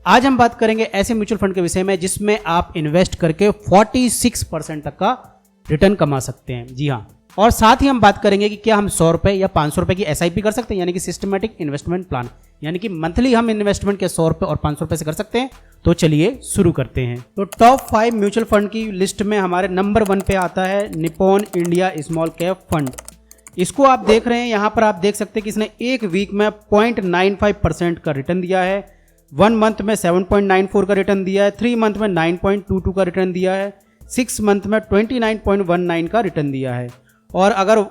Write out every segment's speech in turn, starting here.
आज हम बात करेंगे ऐसे म्यूचुअल फंड के विषय में जिसमें आप इन्वेस्ट करके 46% तक का रिटर्न कमा सकते हैं। जी हाँ, और साथ ही हम बात करेंगे कि क्या हम 100 रुपए या 500 रुपए की SIP कर सकते हैं, यानी कि सिस्टमेटिक इन्वेस्टमेंट प्लान, यानी कि मंथली हम इन्वेस्टमेंट के 100 रुपए और 500 रुपए से कर सकते हैं। तो चलिए शुरू करते हैं। तो टॉप 5 म्यूचुअल फंड की लिस्ट में हमारे नंबर 1 पे आता है Nippon India small cap fund. इसको आप देख रहे हैं, यहाँ पर आप देख सकते हैं कि इसने एक वीक में 0.95% का रिटर्न दिया है, 1 मंथ में 7.94 का रिटर्न दिया है, 3 मंथ में 9.22 का रिटर्न दिया है, 6 मंथ में 29.19 का रिटर्न दिया है। और अगर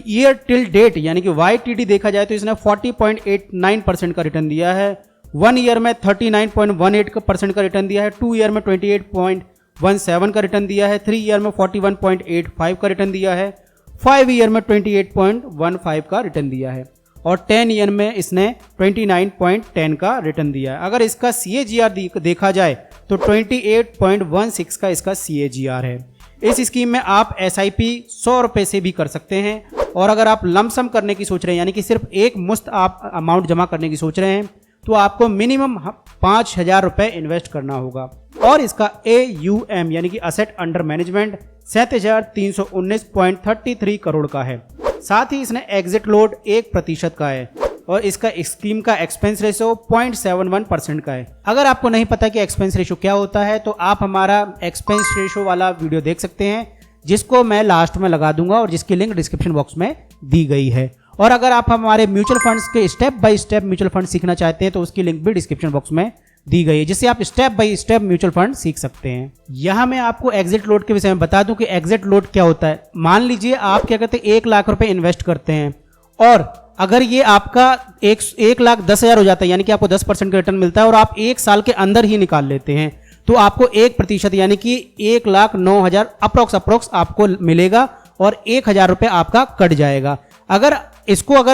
ईयर टिल डेट यानी कि YTD देखा जाए तो इसने 40.89% का रिटर्न दिया है, 1 ईयर में 39.18% का रिटर्न दिया है, 2 ईयर में 28.17 का रिटर्न दिया है, 3 ईयर में 41.85 का रिटर्न दिया है, 5 ईयर में 28.15 का रिटर्न दिया है और 10 ईयर में इसने 29.10 का रिटर्न दिया है। अगर इसका CAGR देखा जाए तो 28.16 का इसका CAGR है। इस स्कीम में आप SIP 100 रुपए से भी कर सकते हैं और अगर आप लमसम करने की सोच रहे हैं यानी कि सिर्फ एक मुश्त आप अमाउंट जमा करने की सोच रहे हैं तो आपको मिनिमम 5000 रुपए इन्वेस्ट करना होगा। और इसका AUM यानी कि असेट अंडर मैनेजमेंट 7319.33 करोड़ का है। साथ ही इसने एग्जिट लोड 1% का है और इसका स्कीम का एक्सपेंस रेशो 0.71% का है। अगर आपको नहीं पता कि एक्सपेंस रेशो क्या होता है तो आप हमारा एक्सपेंस रेशो वाला वीडियो देख सकते हैं, जिसको मैं लास्ट में लगा दूंगा और जिसकी लिंक डिस्क्रिप्शन बॉक्स में दी गई है। और अगर आप हमारे म्यूचुअल फंड्स के step by step mutual fund सीखना चाहते हैं तो उसकी लिंक भी डिस्क्रिप्शन बॉक्स में दी गई है, जिससे आप step by step mutual fund सीख सकते हैं। यहां मैं आपको एग्जिट लोड के विषय में बता दूं कि एग्जिट लोड क्या होता है। मान लीजिए आप क्या कहते हैं 1 लाख रुपए इन्वेस्ट करते हैं और अगर ये आपका 1,10,000 हो जाता है यानी कि आपको 10% का रिटर्न मिलता है और आप 1 साल के अंदर ही निकाल लेते हैं तो आपको 1% यानी कि 1,09,000 अप्रोक्स आपको मिलेगा और 1,000 रुपए आपका कट जाएगा। अगर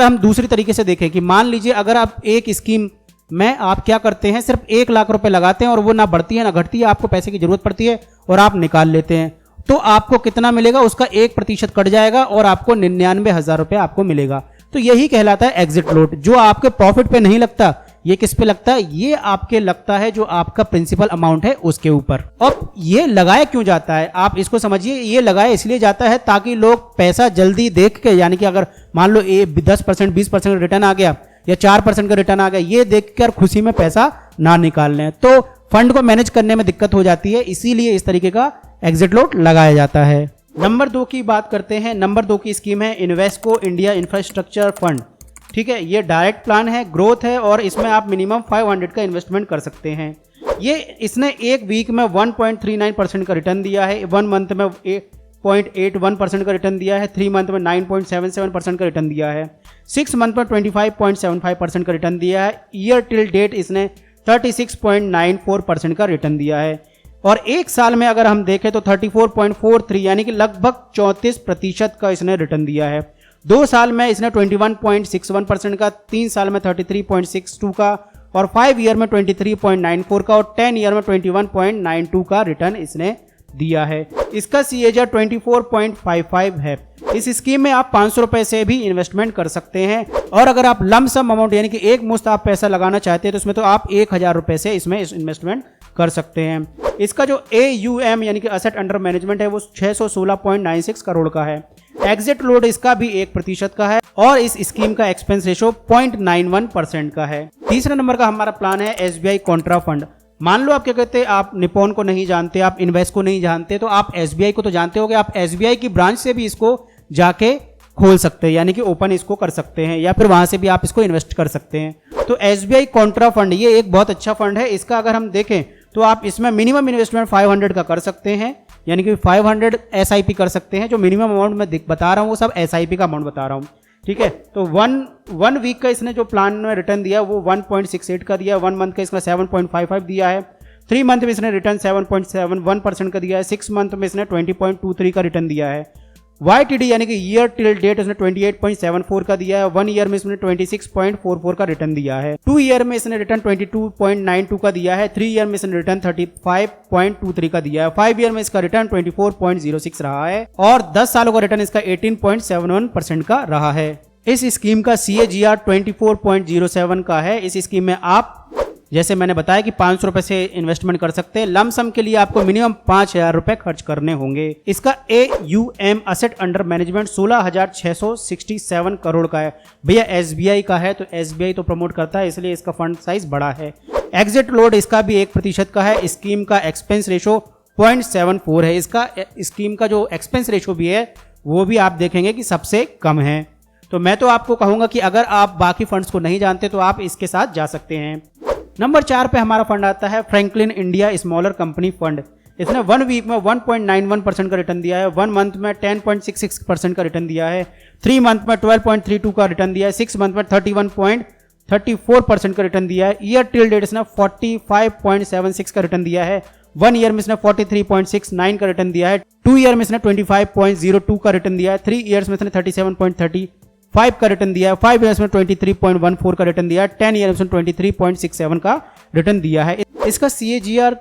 हम दूसरी तरीके से देखें कि मान लीजिए अगर आप एक स्कीम में आप क्या करते हैं, सिर्फ 1 लाख रुपए लगाते हैं और वो ना बढ़ती है ना घटती है, आपको पैसे की जरूरत पड़ती है और आप निकाल लेते हैं तो आपको कितना मिलेगा, उसका 1% कट जाएगा और आपको 99,000 रुपए आपको मिलेगा। तो यही कहलाता है एग्जिट लोड, जो आपके प्रॉफिट पे नहीं लगता। ये किस पे लगता है? ये आपके लगता है जो आपका प्रिंसिपल अमाउंट है उसके ऊपर। और ये लगाया क्यों जाता है आप इसको समझिए। ये लगाया इसलिए जाता है ताकि लोग पैसा जल्दी देख के, यानी कि अगर मान लो 10% 20% रिटर्न आ गया या 4% का रिटर्न आ गया, ये देखकर खुशी में पैसा ना निकाल लें तो फंड को मैनेज करने में दिक्कत हो जाती है, इसीलिए इस तरीके का एग्जिट लोड लगाया जाता है। नंबर 2 की बात करते हैं। नंबर 2 की स्कीम है इन्वेस्को इंडिया इंफ्रास्ट्रक्चर फंड। ठीक है, ये डायरेक्ट प्लान है, ग्रोथ है और इसमें आप मिनिमम 500 का इन्वेस्टमेंट कर सकते हैं। इसने एक वीक में 1.39% का रिटर्न दिया है, 1 मंथ में 0.81% का रिटर्न दिया है, 3 मंथ में 9.77% का रिटर्न दिया है, 6 मंथ में 25.75% का रिटर्न दिया है, ईयर टिल डेट इसने 36.94% का रिटर्न दिया है और 1 साल में अगर हम देखें तो 34.43 यानी कि लगभग 34% का इसने रिटर्न दिया है। 2 साल में इसने 21.61% का, 3 साल में 33.62 का और 5 ईयर में 23.94 का और 10 ईयर में 21.92 का रिटर्न इसने दिया है। इसका CAGR 24.55 है। इस स्कीम में आप 500 रुपए से भी इन्वेस्टमेंट कर सकते हैं और अगर आप लमसम अमाउंट यानी कि एक मुश्त आप पैसा लगाना चाहते हैं तो उसमें तो आप 1,000 रुपए से इसमें इन्वेस्टमेंट कर सकते हैं। इसका जो AUM यानी कि असेट अंडर मैनेजमेंट है वो 616.96 करोड़ का है। एग्जिट लोड इसका भी 1% का है और इस स्कीम का एक्सपेंस रेशो 0.91% का है। तीसरे नंबर का हमारा प्लान है SBI कॉन्ट्रा फंड। मान लो आप क्या कहते हैं, आप निप्पॉन को नहीं जानते, आप इन्वेस्ट को नहीं जानते, तो आप SBI को तो जानते होंगे। आप SBI की ब्रांच से भी इसको जाके खोल सकते हैं यानी कि ओपन इसको कर सकते हैं या फिर वहां से भी आप इसको इन्वेस्ट कर सकते हैं। तो SBI कॉन्ट्रा फंड ये एक बहुत अच्छा फंड है। इसका अगर हम देखें तो आप इसमें मिनिमम इन्वेस्टमेंट 500 का कर सकते हैं यानी कि 500 SIP कर सकते हैं। जो मिनिमम अमाउंट मैं बता रहा हूँ वो सब SIP का अमाउंट बता रहा हूँ। ठीक है, तो वन वीक का इसने जो प्लान में रिटर्न दिया वो 1.68 का दिया, 1 मंथ का इसने 7.55 दिया है, 3 मंथ में इसने रिटर्न 7.71% का दिया है, 6 मंथ में इसने 20.23 का रिटर्न दिया है। YTD यानी कि ईयर टिल डेट उसने 28.74 का दिया है, 1 ईयर में इसने 26.44 का रिटर्न दिया है, 2 ईयर में इसने रिटर्न 22.92 का दिया है, 3 ईयर में इसने रिटर्न 35.23 का दिया है, 5 ईयर में इसका रिटर्न 24.06 रहा है और 10 सालों का रिटर्न इसका 18.71% का रहा है। इस स्कीम का CAGR 24.07 का है। इस स्कीम में आप जैसे मैंने बताया कि 500 रुपए से इन्वेस्टमेंट कर सकते हैं। लमसम के लिए आपको मिनिमम 5,000 रुपए खर्च करने होंगे। इसका AUM asset under management 16,667 crore का है। भैया SBI का है, तो SBI तो प्रमोट करता है, इसलिए इसका फंड साइज बड़ा है। एग्जिट लोड इसका भी 1% का है। स्कीम का एक्सपेंस रेशो 0.74 है। इसका स्कीम का जो एक्सपेंस रेशो भी है वो भी आप देखेंगे कि सबसे कम है। तो मैं तो आपको कहूंगा कि अगर आप बाकी फंड्स को नहीं जानते तो आप इसके साथ जा सकते हैं। नंबर 4 पे हमारा फंड आता है Franklin India smaller company fund. इसने 1 वीक में 1.91% का रिटर्न दिया है, 1 मंथ में 10.66% का रिटर्न दिया है, 3 मंथ में 12.32 का रिटर्न दिया है, 6 मंथ में 31.34% का रिटर्न दिया है। ईयर टिल डेट इसने 45.76 का रिटर्न दिया है। 1 ईयर में इसने 43.69 का रिटर्न दिया है। 2 ईयर में इसने 25.02 का रिटर्न दिया है। 3 ईयर्स में इसने 37.35 का रिटर्न दिया है। 5 ईयर्स में 23.14 का रिटर्न दिया है। 10 ईयर्स में 23.67 का रिटर्न दिया है। इसका CAGR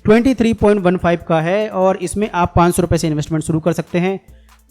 23.15 का है और इसमें आप 500 रुपए से इन्वेस्टमेंट शुरू कर सकते हैं।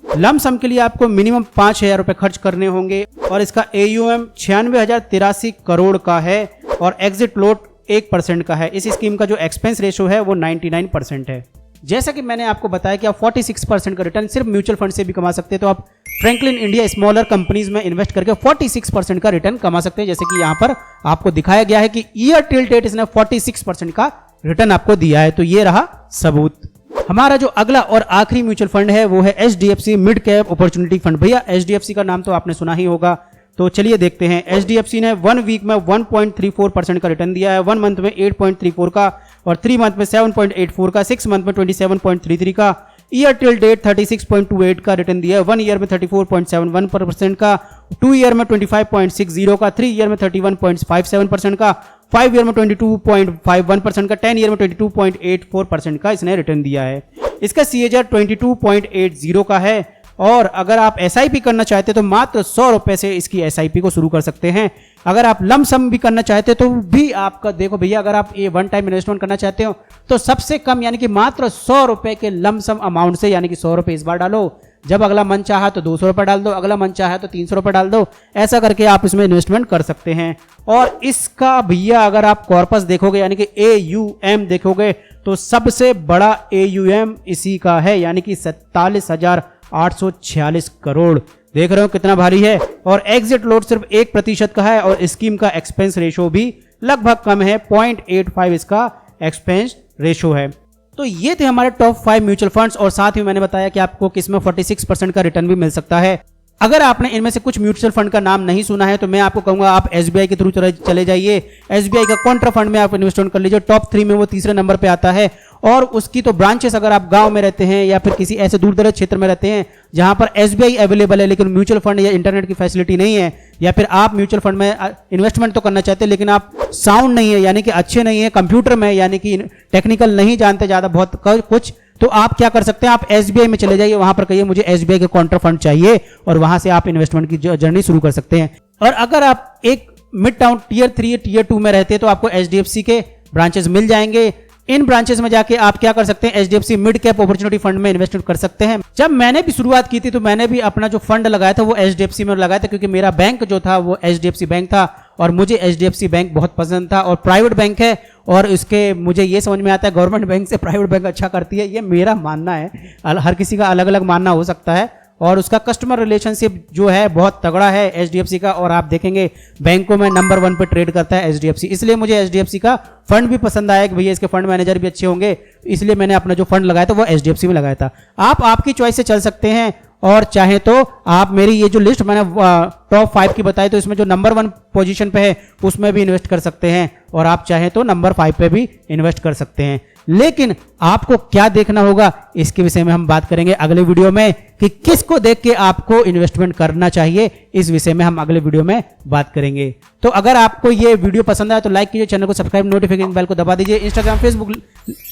लमसम के लिए आपको मिनिमम 5,000 रुपए खर्च करने होंगे और इसका AUM 96,083 करोड़ का है और एग्जिट लोड 1% का है। इस स्कीम का जो एक्सपेंस रेशो है वो 99% है। जैसा कि मैंने आपको बताया कि आप 46% का रिटर्न सिर्फ म्यूचुअल फंड से भी कमा सकते हैं, तो आप फ्रैंकलिन इंडिया स्मॉलर कंपनीज में इन्वेस्ट करके 46% का रिटर्न कमा सकते हैं। जैसे कि यहाँ पर आपको दिखाया गया है कि ईयर टिल डेट इसने 46% का रिटर्न आपको दिया है। तो ये रहा सबूत। हमारा जो अगला और आखिरी म्यूचुअल फंड है वो है HDFC mid cap opportunity fund. भैया HDFC का नाम तो आपने सुना ही होगा, तो चलिए देखते हैं। HDFC ने 1 वीक में 1.34% का रिटर्न दिया है, 1 मंथ में 8.34 का और 3 मंथ में 7.84 का, 6 मंथ में 27.33 का, ईयर टिल डेट 36.28 का रिटर्न दिया है। 1 ईयर में 34.71% का, 2 ईयर में 25.60 का, 3 ईयर में 31.57% का, 5 ईयर में 22.51% का, 10 ईयर में 22.84% का इसने रिटर्न दिया है। इसका CAGR 22.80 का है और अगर आप SIP करना चाहते तो मात्र 100 रुपए से इसकी SIP को शुरू कर सकते हैं। अगर आप लमसम भी करना चाहते तो भी आपका देखो भैया, अगर आप ये 1 टाइम इन्वेस्टमेंट करना चाहते हो तो सबसे कम यानी कि मात्र 100 रुपए के लमसम अमाउंट से, यानी कि 100 रुपए इस बार डालो, जब अगला मन चाहा तो 200 रुपए डाल दो, अगला मन चाहा तो 300 रुपए डाल दो, ऐसा करके आप इसमें इन्वेस्टमेंट कर सकते हैं। और इसका भैया अगर आप कॉर्पस देखोगे यानी कि AUM देखोगे तो सबसे बड़ा AUM इसी का है, यानी कि 47,846 करोड़। देख रहे हो कितना भारी है। और एग्जिट लोड सिर्फ 1% का है और स्कीम का एक्सपेंस रेशो भी लगभग कम है, 0.85 इसका एक्सपेंस रेशो है। तो ये थे हमारे टॉप 5 म्यूचुअल फंड्स और साथ ही मैंने बताया कि आपको किसमें 46% का रिटर्न भी मिल सकता है। अगर आपने इनमें से कुछ म्यूचुअल फंड का नाम नहीं सुना है तो मैं आपको कहूंगा आप SBI के थ्रू चले जाइए। SBI का कॉन्ट्रा फंड में आप इन्वेस्टमेंट कर लीजिए। टॉप 3 में वो तीसरे नंबर पे आता है और उसकी तो ब्रांचेस, अगर आप गांव में रहते हैं या फिर किसी ऐसे दूर दराज क्षेत्र में रहते हैं जहां पर SBI अवेलेबल है लेकिन म्यूचुअल फंड या इंटरनेट की फैसिलिटी नहीं है, या फिर आप म्यूचुअल फंड में इन्वेस्टमेंट तो करना चाहते हैं लेकिन आप साउंड नहीं है यानी कि अच्छे नहीं है कंप्यूटर में, यानी कि टेक्निकल नहीं जानते ज्यादा बहुत कुछ, तो आप क्या कर सकते हैं, आप SBI में चले जाइए, वहां पर कहिए मुझे SBI के कॉन्ट्रा फंड चाहिए और वहां से आप इन्वेस्टमेंट की जर्नी शुरू कर सकते हैं। और अगर आप एक मिड टाउन टियर 3 टियर 2 में रहते हैं तो आपको HDFC के ब्रांचेस मिल जाएंगे। इन ब्रांचेस में जाके आप क्या कर सकते हैं, HDFC mid cap opportunity fund में इन्वेस्ट कर सकते हैं। जब मैंने भी शुरुआत की थी तो मैंने भी अपना जो फंड लगाया था वो HDFC में लगाया था, क्योंकि मेरा बैंक जो था वो HDFC बैंक था और मुझे HDFC बैंक बहुत पसंद था और प्राइवेट बैंक है और इसके मुझे ये समझ में आता है गवर्नमेंट बैंक से प्राइवेट बैंक अच्छा करती है, ये मेरा मानना है। हर किसी का अलग अलग मानना हो सकता है और उसका कस्टमर रिलेशनशिप जो है बहुत तगड़ा है HDFC का, और आप देखेंगे बैंकों में नंबर 1 पे ट्रेड करता है HDFC, इसलिए मुझे HDFC का फंड भी पसंद आया कि भैया इसके फंड मैनेजर भी अच्छे होंगे, इसलिए मैंने अपना जो फंड लगाया था वो HDFC में लगाया था। आप आपकी चॉइस से चल सकते हैं और चाहे तो आप मेरी ये जो लिस्ट मैंने टॉप 5 की बताई तो इसमें जो नंबर 1 पोजीशन पे है उसमें भी इन्वेस्ट कर सकते हैं और आप चाहे तो नंबर 5 पे भी इन्वेस्ट कर सकते हैं। लेकिन आपको क्या देखना होगा इसके विषय में हम बात करेंगे अगले वीडियो में कि किसको देख के आपको इन्वेस्टमेंट करना चाहिए, इस विषय में हम अगले वीडियो में बात करेंगे। तो अगर आपको ये वीडियो पसंद आया तो लाइक कीजिए, चैनल को सब्सक्राइब, नोटिफिकेशन बेल को दबा दीजिए। इंस्टाग्राम, फेसबुक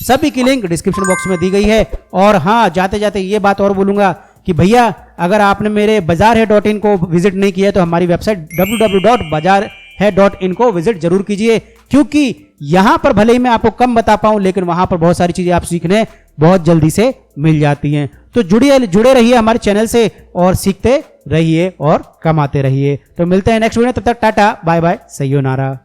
सभी की लिंक डिस्क्रिप्शन बॉक्स में दी गई है। और हाँ, जाते जाते ये बात और बोलूंगा कि भैया अगर आपने मेरे bazaarhai.in को विजिट नहीं किया तो हमारी वेबसाइट www.bazaarhai.in को विजिट जरूर कीजिए, क्योंकि यहां पर भले ही मैं आपको कम बता पाऊं लेकिन वहां पर बहुत सारी चीजें आप सीखने बहुत जल्दी से मिल जाती हैं। तो जुड़े रहिए हमारे चैनल से और सीखते रहिए और कमाते रहिए। तो मिलते हैं नेक्स्ट वीडियो, तब तक टाटा बाय बाय, सयोनारा।